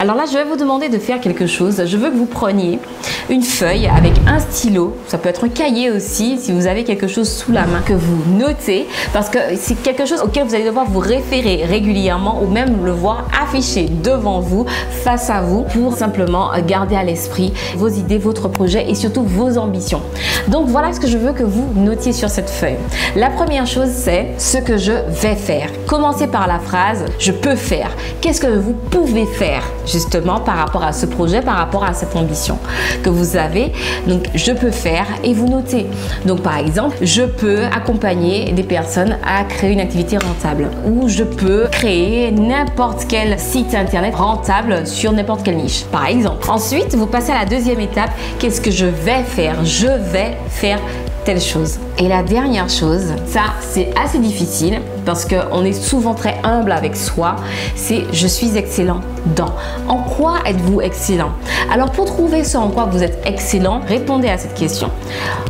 Alors là, je vais vous demander de faire quelque chose. Je veux que vous preniez une feuille avec un stylo. Ça peut être un cahier aussi, si vous avez quelque chose sous la main, que vous notez, parce que c'est quelque chose auquel vous allez devoir vous référer régulièrement ou même le voir affiché devant vous, face à vous, pour simplement garder à l'esprit vos idées, votre projet et surtout vos ambitions. Donc voilà ce que je veux que vous notiez sur cette feuille. La première chose, c'est ce que je vais faire. Commencez par la phrase « je peux faire ». Qu'est-ce que vous pouvez faire justement par rapport à ce projet, par rapport à cette ambition que vous avez? Donc je peux faire et vous notez. Donc par exemple, je peux accompagner des personnes à créer une activité rentable, ou je peux créer n'importe quel site internet rentable sur n'importe quelle niche, par exemple. Ensuite, vous passez à la deuxième étape. Qu'est-ce que je vais faire? Je vais faire telle chose. Et la dernière chose, ça c'est assez difficile parce qu'on est souvent très humble avec soi, c'est je suis excellent dans. En quoi êtes-vous excellent? Alors pour trouver ce en quoi vous êtes excellent, répondez à cette question.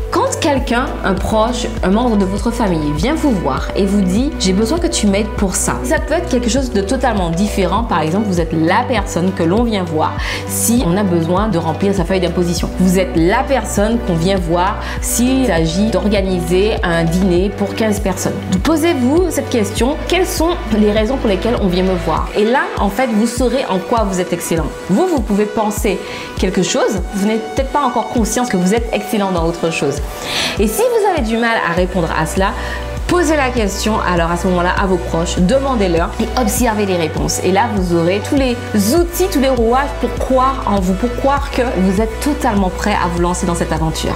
Quand quelqu'un, un proche, un membre de votre famille vient vous voir et vous dit j'ai besoin que tu m'aides pour ça, ça peut être quelque chose de totalement différent. Par exemple, vous êtes la personne que l'on vient voir si on a besoin de remplir sa feuille d'imposition. Vous êtes la personne qu'on vient voir s'il s'agit d'organiser un dîner pour 15 personnes. Posez-vous cette question, quelles sont les raisons pour lesquelles on vient me voir? Et là, en fait, vous saurez en quoi vous êtes excellent. Vous pouvez penser quelque chose, vous n'êtes peut-être pas encore conscient que vous êtes excellent dans autre chose. Et si vous avez du mal à répondre à cela, posez la question alors à ce moment-là à vos proches, demandez-leur et observez les réponses. Et là, vous aurez tous les outils, tous les rouages pour croire en vous, pour croire que vous êtes totalement prêt à vous lancer dans cette aventure.